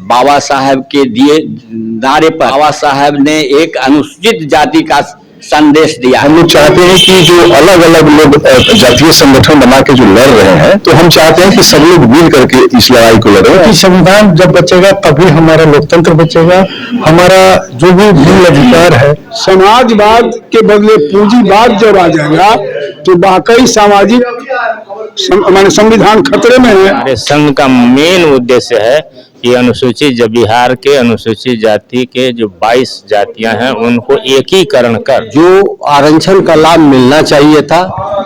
बाबा साहब के दिए नारे पर बाबा साहब ने एक अनुसूचित जाति का संदेश दिया। हम लोग चाहते हैं कि जो अलग अलग लोग जातीय संगठन बना के जो लड़ रहे हैं, तो हम चाहते हैं कि सब लोग मिल करके इस लड़ाई को लड़ें। कि संविधान जब बचेगा तभी हमारा लोकतंत्र बचेगा, हमारा जो भी मूल अधिकार है। समाजवाद के बदले पूंजीवाद जब आ जाएगा तो वाकई सामाजिक माने संविधान खतरे में है। हमारे संघ का मेन उद्देश्य है कि अनुसूचित बिहार के अनुसूचित जाति के जो 22 जातियां हैं उनको एकीकरण कर जो आरक्षण का लाभ मिलना चाहिए था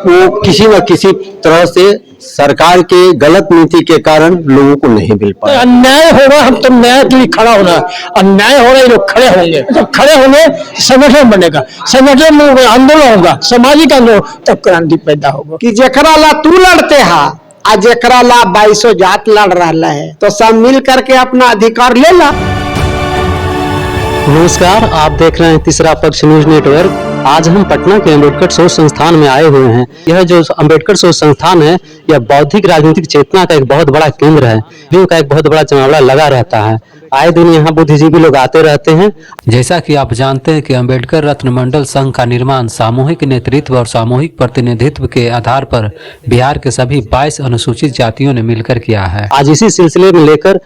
वो किसी न किसी तरह से सरकार के गलत नीति के कारण लोगों को नहीं मिल पाया। अन्याय होगा, हम तो न्याय के लिए खड़ा होना, अन्याय हो रहा है लोग खड़े होंगे, जब खड़े होंगे संगठन बनेगा, संगठन में आंदोलन होगा, सामाजिक आंदोलन, तब क्रांति पैदा होगा। कि जेकरा ला तू लड़ते हा आ जेकरा ला 22 जात लड़ रहा है, तो सब मिल करके अपना अधिकार ले ला। नमस्कार, आप देख रहे हैं तीसरा पक्ष न्यूज नेटवर्क। आज हम पटना के अम्बेडकर शोध संस्थान में आए हुए हैं। यह जो अम्बेडकर शोध संस्थान है, यह बौद्धिक राजनीतिक चेतना का एक बहुत बड़ा केंद्र है, जिनका एक बहुत बड़ा जमावड़ा लगा रहता है। आए दिन यहाँ बुद्धिजीवी लोग आते रहते हैं। जैसा कि आप जानते हैं कि अम्बेडकर रत्न मंडल संघ का निर्माण सामूहिक नेतृत्व और सामूहिक प्रतिनिधित्व के आधार पर बिहार के सभी 22 अनुसूचित जातियों ने मिलकर किया है। आज इसी सिलसिले में लेकर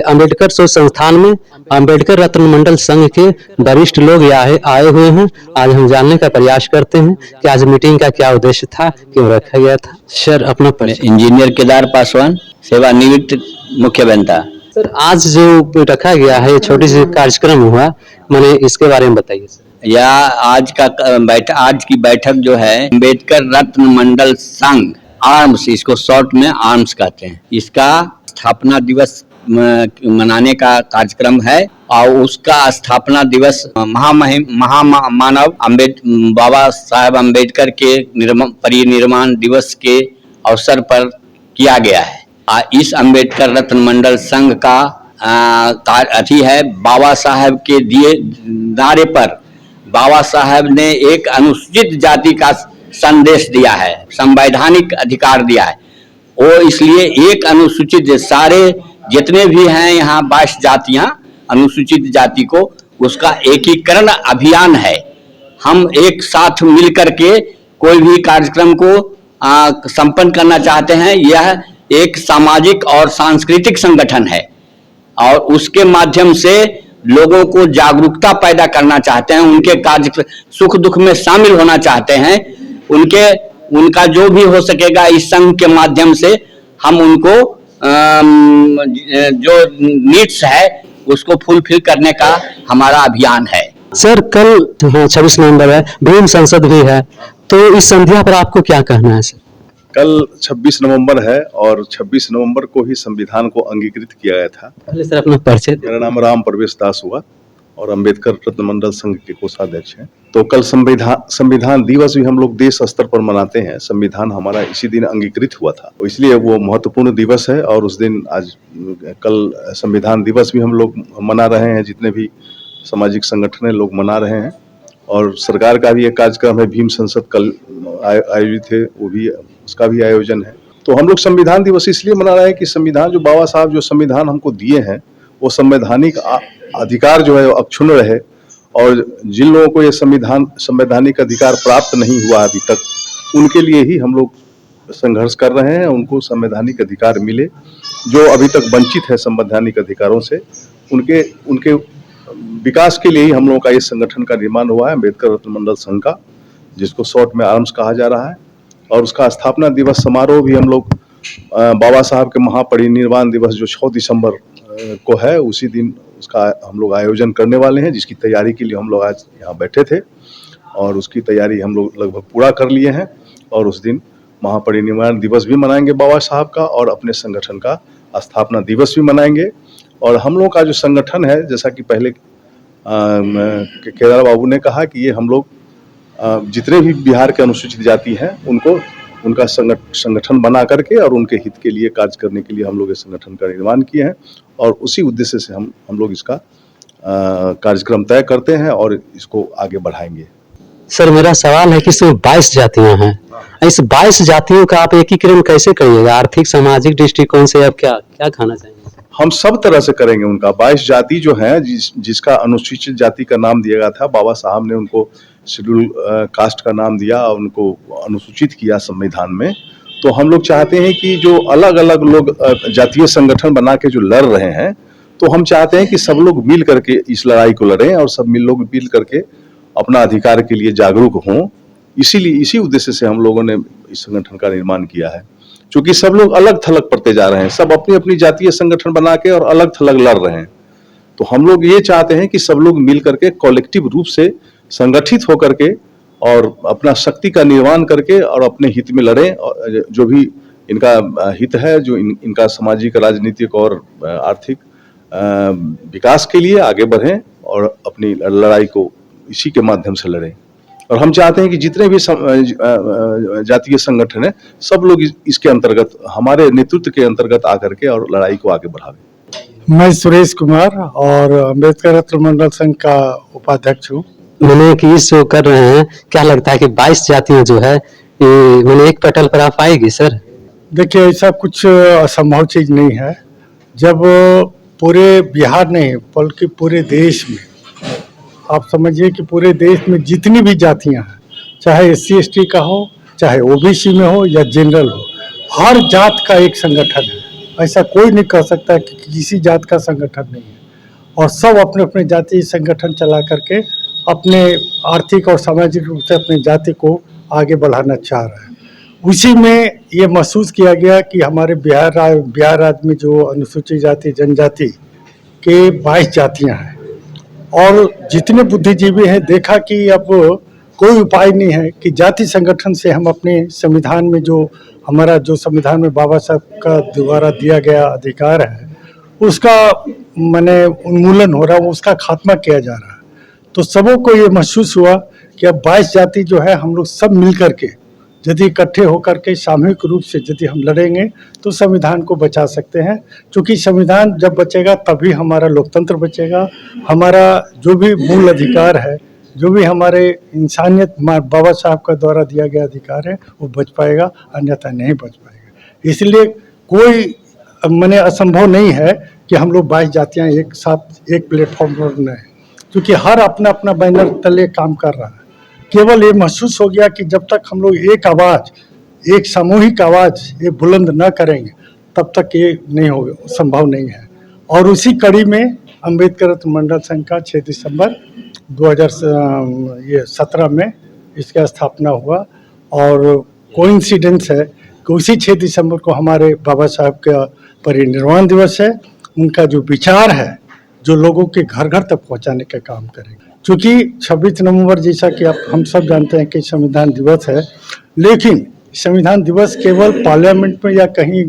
अम्बेडकर शोध संस्थान में अम्बेडकर रत्न मंडल संघ के वरिष्ठ लोग आए हुए हैं। आज हम जानने का प्रयास करते हैं कि आज मीटिंग का क्या उद्देश्य था, क्यों रखा गया था। सर, अपना परिचय। इंजीनियर केदार पासवान, सेवानिवृत्त मुख्य अभियंता। सर, आज जो रखा गया है छोटी सी कार्यक्रम हुआ, मैंने इसके बारे में बताइए सर। यह आज की बैठक जो है अम्बेडकर रत्न मंडल संघ आर्म्स, इसको शॉर्ट में आर्म्स कहते हैं, इसका स्थापना दिवस मनाने का कार्यक्रम है। और उसका स्थापना दिवस महामानव बाबा साहब अम्बेडकर के परिनिर्वाण दिवस के अवसर पर किया गया है। इस अम्बेडकर रत्न मंडल संघ का अथी है, बाबा साहब के दिए नारे पर बाबा साहब ने एक अनुसूचित जाति का संदेश दिया है, संवैधानिक अधिकार दिया है। वो इसलिए एक अनुसूचित, सारे जितने भी हैं यहाँ 22 जातियां अनुसूचित जाति को, उसका एकीकरण अभियान है। हम एक साथ मिलकर के कोई भी कार्यक्रम को संपन्न करना चाहते हैं। यह एक सामाजिक और सांस्कृतिक संगठन है और उसके माध्यम से लोगों को जागरूकता पैदा करना चाहते हैं, उनके कार्य सुख दुख में शामिल होना चाहते हैं। उनका जो भी हो सकेगा इस संघ के माध्यम से हम उनको जो नीड्स है उसको फुलफिल करने का हमारा अभियान है। सर, कल 26 नवंबर है, भीम संसद भी है, तो इस संध्या पर आपको क्या कहना है सर? कल 26 नवंबर है और 26 नवंबर को ही संविधान को अंगीकृत किया गया था। पहले सर अपना परिचय। मेरा नाम राम प्रवेश दास हुआ और अम्बेडकर रत्न मंडल संघ के कोषाध्यक्ष हैं। तो कल संविधान दिवस भी हम लोग देश स्तर पर मनाते हैं। संविधान हमारा इसी दिन अंगीकृत हुआ था, तो इसलिए वो महत्वपूर्ण दिवस है। और उस दिन आज कल संविधान दिवस भी हम लोग मना रहे हैं, जितने भी सामाजिक संगठन है लोग मना रहे हैं। और सरकार का भी एक कार्यक्रम है, भीम संसद कल आयोजित है, वो भी उसका भी आयोजन है। तो हम लोग संविधान दिवस इसलिए मना रहे हैं कि संविधान जो बाबा साहब जो संविधान हमको दिए हैं, वो संवैधानिक अधिकार जो है वो अक्षुण्ण रहे। और जिन लोगों को ये संवैधानिक अधिकार प्राप्त नहीं हुआ अभी तक, उनके लिए ही हम लोग संघर्ष कर रहे हैं, उनको संवैधानिक अधिकार मिले। जो अभी तक वंचित है संवैधानिक अधिकारों से, उनके विकास के लिए ही हम लोगों का इस संगठन का निर्माण हुआ है, अम्बेडकर रत्न मंडल संघ का, जिसको शॉर्ट में आर्म्स कहा जा रहा है। और उसका स्थापना दिवस समारोह भी हम लोग बाबा साहब के महापरिनिर्वाण दिवस जो 6 दिसंबर को है, उसी दिन उसका हम लोग आयोजन करने वाले हैं, जिसकी तैयारी के लिए हम लोग आज यहाँ बैठे थे और उसकी तैयारी हम लोग लगभग पूरा कर लिए हैं। और उस दिन महापरिनिर्वाण दिवस भी मनाएंगे बाबा साहब का, और अपने संगठन का स्थापना दिवस भी मनाएंगे। और हम लोग का जो संगठन है, जैसा कि पहले केदार बाबू ने कहा कि ये हम लोग जितने भी बिहार के अनुसूचित जाति हैं उनका संगठन बना करके और उनके हित के लिए कार्य करने के लिए हम लोग इस संगठन का निर्माण किए हैं। और उसी उद्देश्य से हम लोग इसका कार्यक्रम तय करते हैं और इसको आगे बढ़ाएंगे। सर, मेरा सवाल है कि इसमें 22 जातियां हैं, इस 22 जातियों का आप एकीकरण कैसे करिएगा? आर्थिक सामाजिक दृष्टिकोण से आप क्या कहना चाहेंगे? हम सब तरह से करेंगे उनका। 22 जाति जो है जिसका अनुसूचित जाति का नाम दिया गया था, बाबा साहब ने उनको शेड्यूल कास्ट का नाम दिया, उनको अनुसूचित किया संविधान में। तो हम लोग चाहते हैं कि जो अलग अलग लोग जातीय संगठन बना के जो लड़ रहे हैं, तो हम चाहते हैं कि सब लोग मिल करके इस लड़ाई को लड़ें और सब लोग मिल करके अपना अधिकार के लिए जागरूक हों। इसीलिए इसी उद्देश्य से हम लोगों ने इस संगठन का निर्माण किया है। क्योंकि सब लोग अलग थलग पड़ते जा रहे हैं, सब अपनी अपनी जातीय संगठन बना के और अलग थलग लड़ रहे हैं। तो हम लोग ये चाहते हैं कि सब लोग मिल करके कलेक्टिव रूप से संगठित होकर के और अपना शक्ति का निर्माण करके और अपने हित में लड़ें, और जो भी इनका हित है, जो इनका सामाजिक, राजनीतिक और आर्थिक विकास के लिए आगे बढ़ें और अपनी लड़ाई को इसी के माध्यम से लड़ें। और हम चाहते हैं कि जितने भी जातीय संगठन है, सब लोग इसके अंतर्गत, हमारे नेतृत्व के अंतर्गत आकर के और लड़ाई को आगे बढ़ावें। मैं सुरेश कुमार और अम्बेडकर रत्न मंडल संघ का उपाध्यक्ष हूँ। मैंने कि इस शो कर रहे हैं, क्या लगता है कि 22 जातियां जो है ये मैंने एक पटल पर आ पाएगी सर? देखिए, ऐसा कुछ असंभव चीज नहीं है। जब पूरे बिहार नहीं बल्कि पूरे देश में, आप समझिए कि पूरे देश में जितनी भी जातियां हैं, चाहे SC ST का हो, चाहे OBC में हो या जनरल हो, हर जात का एक संगठन है। ऐसा कोई नहीं कह सकता कि किसी जात का संगठन नहीं है। और सब अपने अपने जातीय संगठन चला करके अपने आर्थिक और सामाजिक रूप से अपनी जाति को आगे बढ़ाना चाह रहे हैं। उसी में ये महसूस किया गया कि हमारे बिहार राज्य में जो अनुसूचित जाति जनजाति के 22 जातियां हैं और जितने बुद्धिजीवी हैं, देखा कि अब कोई उपाय नहीं है कि जाति संगठन से हम अपने संविधान में जो हमारा जो संविधान में बाबा साहब का द्वारा दिया गया अधिकार है, उसका माने उन्मूलन हो रहा है, उसका खात्मा किया जा रहा है। तो सबों को ये महसूस हुआ कि अब 22 जाति जो है, हम लोग सब मिल करके यदि इकट्ठे होकर के सामूहिक रूप से यदि हम लड़ेंगे तो संविधान को बचा सकते हैं। क्योंकि संविधान जब बचेगा तभी हमारा लोकतंत्र बचेगा, हमारा जो भी मूल अधिकार है, जो भी हमारे इंसानियत बाबा साहब का द्वारा दिया गया अधिकार है, वो बच पाएगा, अन्यथा नहीं बच पाएगा। इसलिए कोई माने असंभव नहीं है कि हम लोग 22 जातियाँ एक साथ एक प्लेटफॉर्म पर रहें, क्योंकि हर अपना अपना बैनर तले काम कर रहा है। केवल ये महसूस हो गया कि जब तक हम लोग एक आवाज़, एक सामूहिक आवाज़ ये बुलंद न करेंगे, तब तक ये नहीं होगा, संभव नहीं है। और उसी कड़ी में अम्बेडकर रत्न मंडल संघ का 6 दिसंबर 2017 में इसका स्थापना हुआ। और कोइंसिडेंस है कि उसी 6 दिसंबर को हमारे बाबा साहब का परिनिर्वाण दिवस है। उनका जो विचार है, जो लोगों के घर घर तक पहुंचाने का काम करेंगे। क्योंकि 26 नवंबर जैसा कि आप हम सब जानते हैं कि संविधान दिवस है, लेकिन संविधान दिवस केवल पार्लियामेंट में या कहीं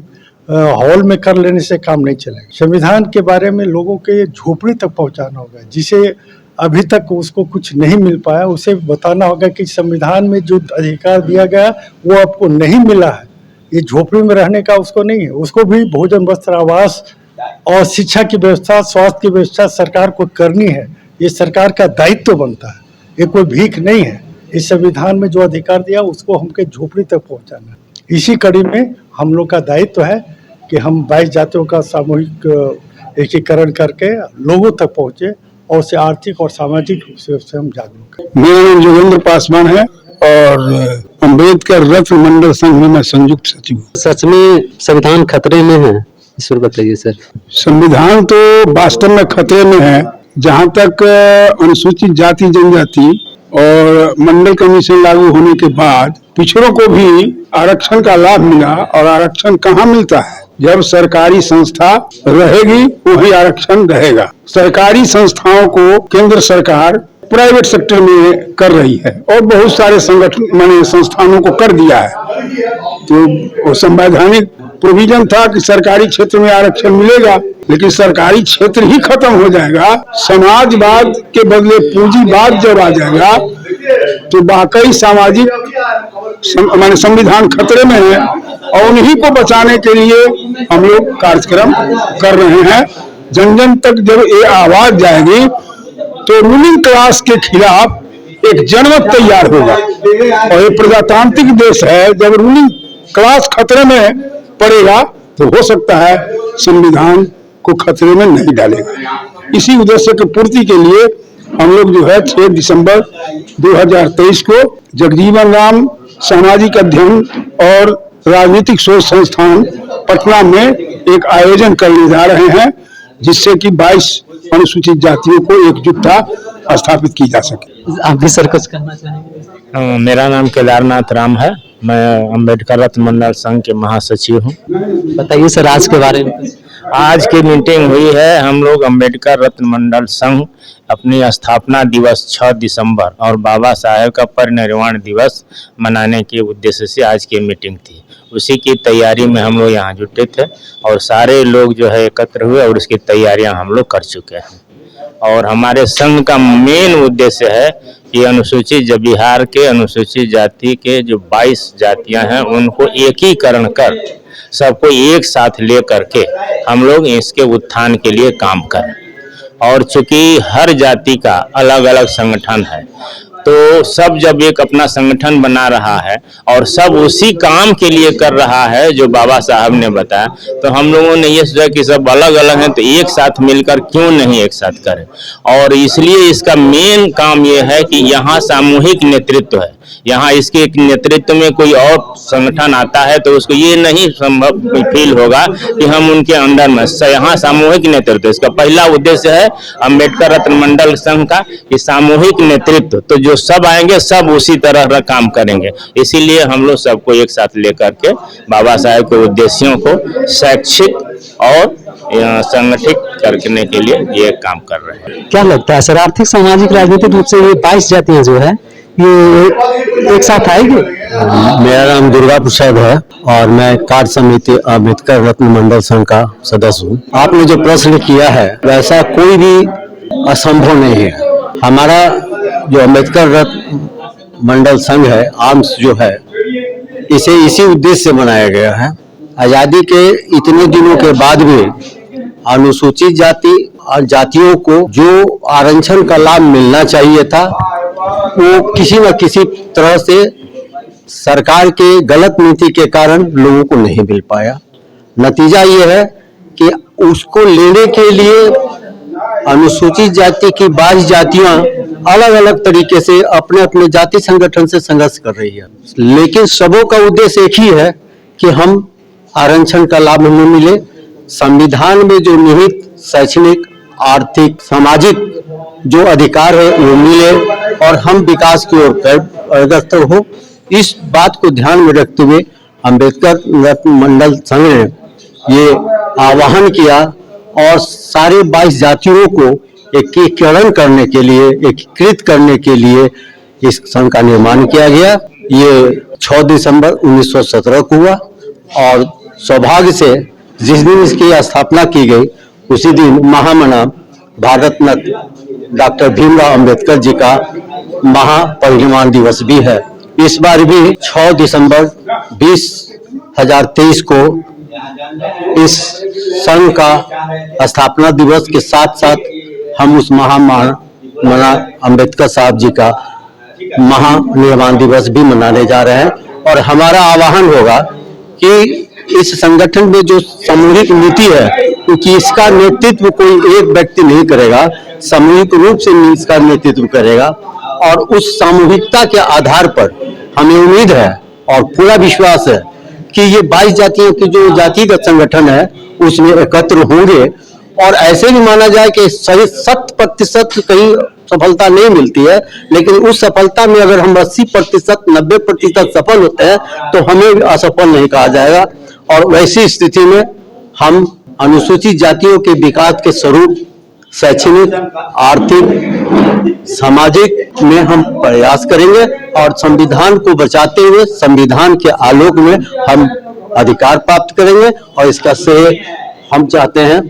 हॉल में कर लेने से काम नहीं चलेगा। संविधान के बारे में लोगों के झोपड़ी तक पहुंचाना होगा। जिसे अभी तक उसको कुछ नहीं मिल पाया, उसे बताना होगा कि संविधान में जो अधिकार दिया गया वो आपको नहीं मिला है। ये झोपड़ी में रहने का उसको नहीं है, उसको भी भोजन, वस्त्र, आवास और शिक्षा की व्यवस्था, स्वास्थ्य की व्यवस्था सरकार को करनी है। ये सरकार का दायित्व बनता है, ये कोई भीख नहीं है। इस संविधान में जो अधिकार दिया उसको हमके झोपड़ी तक पहुंचाना है। इसी कड़ी में हम लोग का दायित्व है कि हम 22 जातियों का सामूहिक एकीकरण करके लोगों तक पहुंचे और उसे आर्थिक और सामाजिक रूप से हम जागरूक करें। मेरा नाम जोगेंद्र पासवान है और अम्बेडकर रत्न मंडल संघ में मैं संयुक्त सचिव हूँ। सच में संविधान खतरे में है, इस पर बताइए सर। संविधान तो वास्तव में खतरे में है। जहाँ तक अनुसूचित जाति जनजाति और मंडल कमीशन लागू होने के बाद पिछड़ों को भी आरक्षण का लाभ मिला। और आरक्षण कहाँ मिलता है? जब सरकारी संस्था रहेगी वही आरक्षण रहेगा। सरकारी संस्थाओं को केंद्र सरकार प्राइवेट सेक्टर में कर रही है और बहुत सारे संगठन माने संस्थानों को कर दिया है। तो संवैधानिक प्रोविजन था कि सरकारी क्षेत्र में आरक्षण मिलेगा, लेकिन सरकारी क्षेत्र ही खत्म हो जाएगा। समाजवाद के बदले पूंजीवाद जब आ जाएगा तो वाकई सामाजिक माने संविधान खतरे में है। और उन्हीं को बचाने के लिए हम लोग कार्यक्रम कर रहे हैं। जन जन तक जब ये आवाज जाएगी तो रूलिंग क्लास के खिलाफ एक जनमत तैयार होगा। और ये प्रजातांत्रिक देश है, जब रूलिंग क्लास खतरे में पड़ेगा तो हो सकता है संविधान को खतरे में नहीं डालेगा। इसी उद्देश्य की पूर्ति के लिए हम लोग जो है 6 दिसंबर 2023 को जगजीवन राम सामाजिक अध्ययन और राजनीतिक शोध संस्थान पटना में एक आयोजन करने जा रहे हैं, जिससे कि 22 अनुसूचित जातियों को एकजुटता स्थापित की जा सके। आप भी सर कुछ कहना चाहेंगे? मेरा नाम केदारनाथ राम है, मैं अम्बेडकर रत्न मंडल संघ के महासचिव हूँ। बताइए सर आज के बारे में। आज की मीटिंग हुई है, हम लोग अम्बेडकर रत्न मंडल संघ अपनी स्थापना दिवस 6 दिसंबर और बाबा साहेब का परिनिर्वाण दिवस मनाने के उद्देश्य से आज की मीटिंग थी। उसी की तैयारी में हम लोग यहाँ जुटे थे और सारे लोग जो है एकत्र हुए और उसकी तैयारियां हम लोग कर चुके हैं। और हमारे संघ का मेन उद्देश्य है कि अनुसूचित बिहार के अनुसूचित जाति के जो 22 जातियां हैं उनको एकीकरण कर सबको एक साथ ले करके हम लोग इसके उत्थान के लिए काम करें। और चूंकि हर जाति का अलग अलग संगठन है, तो सब जब एक अपना संगठन बना रहा है और सब उसी काम के लिए कर रहा है जो बाबा साहब ने बताया, तो हम लोगों ने ये सोचा कि सब अलग अलग हैं तो एक साथ मिलकर क्यों नहीं एक साथ करें। और इसलिए इसका मेन काम ये है कि यहाँ सामूहिक नेतृत्व है। यहाँ इसके नेतृत्व में कोई और संगठन आता है तो उसको ये नहीं संभव फील होगा कि हम उनके अंदर में, यहाँ सामूहिक नेतृत्व इसका पहला उद्देश्य है अम्बेडकर रत्न मंडल संघ का कि सामूहिक नेतृत्व, तो जो सब आएंगे सब उसी तरह का काम करेंगे। इसीलिए हम लोग सबको एक साथ लेकर के बाबा साहेब के उद्देश्यों को शैक्षिक और संगठित करने के लिए ये काम कर रहे हैं। क्या लगता है सर आर्थिक सामाजिक राजनीतिक रूप से ये 22 जातियां जो है ये एक साथ आएगी? मेरा नाम दुर्गा प्रसाद है और मैं कार्य समिति अम्बेडकर रत्न मंडल संघ का सदस्य हूँ। आपने जो प्रश्न किया है वैसा कोई भी असंभव नहीं है। हमारा जो अम्बेडकर रत्न मंडल संघ है, आर्म्स जो है, इसे इसी उद्देश्य से बनाया गया है। आजादी के इतने दिनों के बाद भी अनुसूचित जाति और जातियों को जो आरक्षण का लाभ मिलना चाहिए था वो किसी न किसी तरह से सरकार के गलत नीति के कारण लोगों को नहीं मिल पाया। नतीजा ये है कि उसको लेने के लिए अनुसूचित जाति की 22 जातियां अलग अलग तरीके से अपने अपने जाति संगठन से संघर्ष कर रही है, लेकिन सबों का उद्देश्य एक ही है कि हम आरक्षण का लाभ हमें मिले, संविधान में जो निहित शैक्षणिक, आर्थिक, सामाजिक जो अधिकार है वो मिले और हम विकास की ओर अग्रसर हो। इस बात को ध्यान में रखते हुए अम्बेडकर रत्न मंडल संघ ने ये आह्वान किया और सारे 22 जातियों को एकीकरण करने के लिए, एकीकृत करने के लिए इस संघ का निर्माण किया गया। ये 6 दिसंबर 1917 को हुआ और सौभाग्य से जिस दिन इसकी स्थापना की गई उसी दिन महामना भारत रत्न डॉक्टर भीमराव अंबेडकर जी का महापरिनिर्वाण दिवस भी है। इस बार भी 6 दिसंबर 2023 को इस संघ का स्थापना दिवस के साथ साथ हम उस महामना अंबेडकर साहब जी का महानिर्वाण दिवस भी मनाने जा रहे हैं। और हमारा आह्वान होगा कि इस संगठन में जो सामूहिक नीति है, क्योंकि इसका नेतृत्व कोई एक व्यक्ति नहीं करेगा, सामूहिक रूप से इसका नेतृत्व करेगा और उस सामूहिकता के आधार पर हमें उम्मीद है और पूरा विश्वास है कि ये 22 जातियों की जो जातिगत संगठन है उसमें एकत्र होंगे। और ऐसे भी माना जाए कि सही 100% कहीं सफलता नहीं मिलती है, लेकिन उस सफलता में अगर हम 80%, 90% सफल होते हैं तो हमें असफल नहीं कहा जाएगा। और वैसी स्थिति में हम अनुसूचित जातियों के विकास के स्वरूप शैक्षणिक, आर्थिक, सामाजिक में हम प्रयास करेंगे और संविधान को बचाते हुए संविधान के आलोक में हम अधिकार प्राप्त करेंगे और इसका श्रेय हम चाहते हैं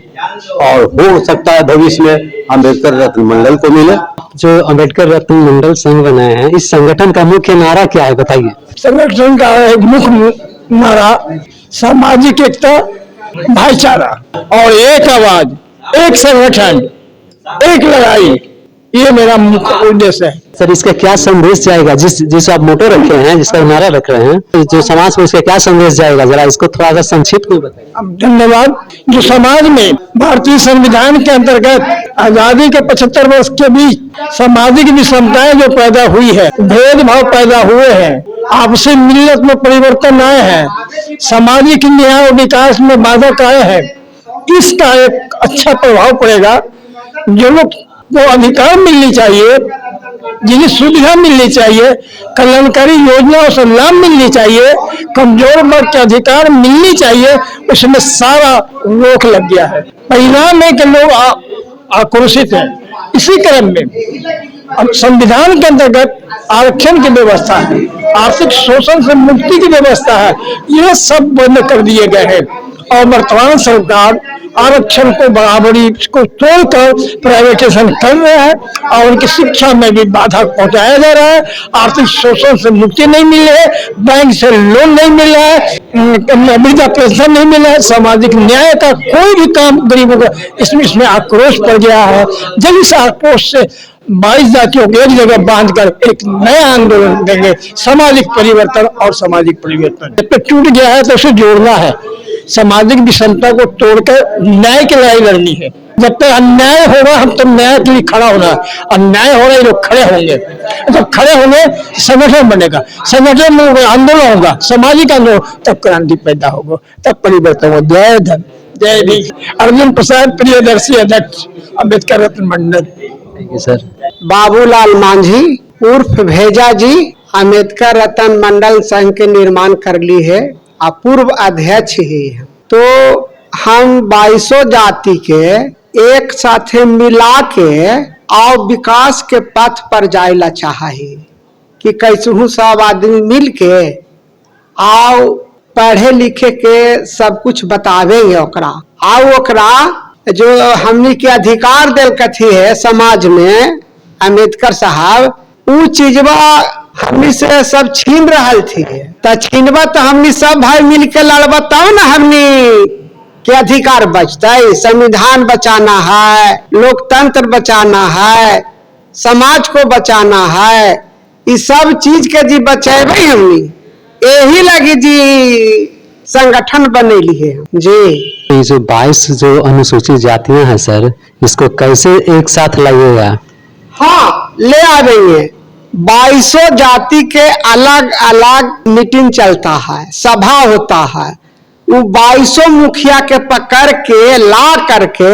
और हो सकता है भविष्य में अम्बेडकर रत्न मंडल को मिले। जो अम्बेडकर रत्न मंडल संघ बनाए हैं, इस संगठन का मुख्य नारा क्या है बताइए? संगठन का एक मुख्य नारा सामाजिक एकता, भाईचारा और एक आवाज, एक संगठन, एक लड़ाई, ये मेरा मुख्य उद्देश्य है। सर इसका क्या संदेश जाएगा, जिस आप मोटो रखे हैं, जिसका नारा रख रहे हैं, जो समाज में इसका क्या संदेश जाएगा, जरा इसको थोड़ा सा संक्षिप्त में बताइए। धन्यवाद। जो समाज में भारतीय संविधान के अंतर्गत आजादी के 75 वर्ष के बीच सामाजिक विषमताएं जो पैदा हुई है, भेदभाव पैदा हुए हैं, आपसी मिल्लत में परिवर्तन आए हैं, सामाजिक न्याय और विकास में बाधक आए हैं, इसका एक अच्छा प्रभाव पड़ेगा। जो लोग को अधिकार मिलनी चाहिए, जिन्हें सुविधा मिलनी चाहिए, कल्याणकारी योजनाओं से लाभ मिलनी चाहिए, कमजोर वर्ग के अधिकार मिलनी चाहिए, उसमें सारा रोक लग गया है। परिणाम है कि लोग आक्रोशित हैं। इसी क्रम में अब संविधान के अंतर्गत आरक्षण की व्यवस्था है, आर्थिक शोषण से मुक्ति की व्यवस्था है, यह सब बंद कर दिए गए हैं और वर्तमान सरकार आरक्षण को बराबरी को तोड़कर प्राइवेटाइजेशन कर रहे हैं और उनकी शिक्षा में भी बाधा पहुंचाया जा रहा है। आर्थिक शोषण से मुक्ति नहीं मिल रही है, बैंक से लोन नहीं मिल रहा है, वृद्धा पेंशन नहीं मिल रहा है, सामाजिक न्याय का कोई भी काम गरीबों का, इसमें आक्रोश पड़ गया है। जब इस आक्रोश से 22 जातियों को एक जगह बांधकर एक नया आंदोलन देंगे, सामाजिक परिवर्तन और सामाजिक परिवर्तन जब तक टूट गया है तो उसे जोड़ना है, सामाजिक विषमता को तोड़कर न्याय की लड़ाई लड़नी है। जब तक अन्याय होगा हम तो न्याय के लिए खड़ा होना, अन्याय हो रहा है लोग खड़े होंगे, जब खड़े होंगे संगठन बनेगा, संगठन में आंदोलन होगा, सामाजिक आंदोलन, तब क्रांति पैदा होगा, तब परिवर्तन होगा। जय धन जय भीम। अर्जुन प्रसाद प्रियदर्शी, अध्यक्ष अम्बेडकर रत्न मंडल। सर बाबूलाल मांझी उर्फ भेजा जी अम्बेडकर रत्न मंडल संघ के निर्माण कर ली है, पूर्व अध्यक्ष ही है। तो हम 22 जाति के एक साथे मिला के और विकास के पथ पर जायला चाहे कि कैसे सब आदमी मिल के आओ पढ़े लिखे के सब कुछ बतावेंगे ओकरा, आओ ओकरा जो हमनी के अधिकार दिल कथी है समाज में अम्बेडकर साहब, उ चीजवा हमनी से सब छीन रहा थी, तो छीनबा तो हमनी सब भाई मिल के लड़बा तब ना हमनी के अधिकार बचता है। संविधान बचाना है, लोकतंत्र बचाना है, समाज को बचाना है, इस सब चीज के जी बचेबे हमनी, यही लगी जी संगठन बनेली है जी। ये जो 22 जो अनुसूचित जातियां हैं सर, इसको कैसे एक साथ लगेगा? हाँ ले आवेंगे। 22 जाति के अलग अलग मीटिंग चलता है, सभा होता है, वो 22 मुखिया के पकड़ के ला करके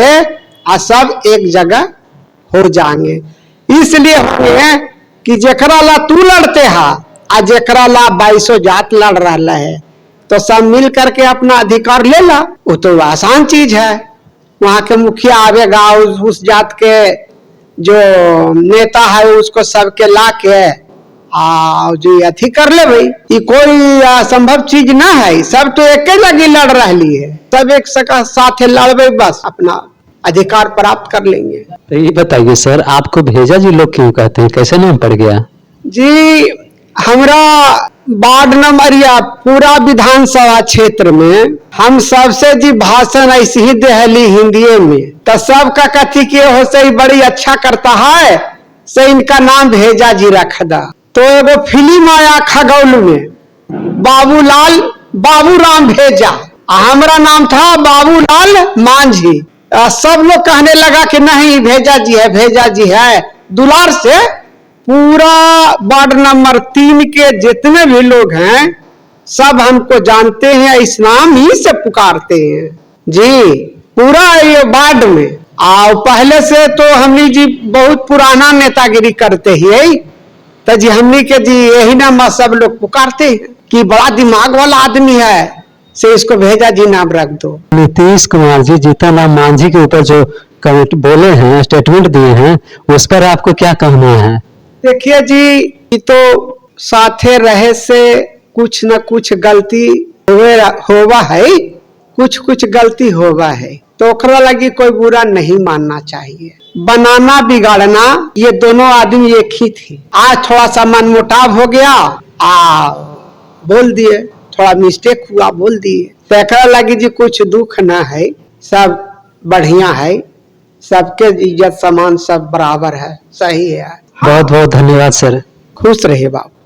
आ सब एक जगह हो जाएंगे। इसलिए होंगे कि जेकरा ला तू लड़ते है आ जेकरा ला 22 जात लड़ रहा है, तो सब मिल करके अपना अधिकार ले ला। वो तो आसान चीज है। वहां के मुखिया आवेगा, उस जात के जो नेता है उसको सबके ला के जो अथी कर ले भाई, ये कोई असंभव चीज ना है। सब तो एक लगी लड़ रही है, सब एक साथ लड़बे, बस अपना अधिकार प्राप्त कर लेंगे। तो ये बताइए सर, आपको भेजा जी लोग क्यों कहते हैं, कैसे नाम पड़ गया जी? हमरा वार्ड नंबर या पूरा विधानसभा क्षेत्र में हम सबसे जी भाषण ऐसी ही देहली हिंदी में, तो सबका कथी के हो सही बड़ी अच्छा करता है, से इनका नाम भेजा जी रख दा। तो एगो फिल्म आया खगौल में, बाबूराम भेजा, हमारा नाम था बाबूलाल मांझी। सब लोग कहने लगा कि नहीं भेजा जी है, भेजा जी है। दुलार से पूरा वार्ड नंबर 3 के जितने भी लोग हैं सब हमको जानते हैं, इस नाम ही से पुकारते हैं जी पूरा ये वार्ड में। और पहले से तो हमनी जी बहुत पुराना नेतागिरी करते ही, तो जी हमनी के जी यही नाम सब लोग पुकारते हैं कि बड़ा दिमाग वाला आदमी है, से इसको भेजा जी नाम रख दो। नीतीश कुमार जी जीतन राम मांझी के ऊपर जो कमेंट बोले हैं, स्टेटमेंट दिए हैं, उस पर आपको क्या कहना है? देखिए जी, तो साथे रहे से कुछ न कुछ गलती होवा है, कुछ गलती होवा है, तो ओकरा लगी कोई बुरा नहीं मानना चाहिए। बनाना बिगाड़ना ये दोनों आदमी एक ही थे। आज थोड़ा सा मनमुटाव हो गया, बोल दिए, थोड़ा मिस्टेक हुआ बोल दिए, तो एकरा लगी जी कुछ दुख ना है, सब बढ़िया है, सबके इज्जत समान सब बराबर है, सही है। बहुत बहुत धन्यवाद सर। खुश रहिए बाबू।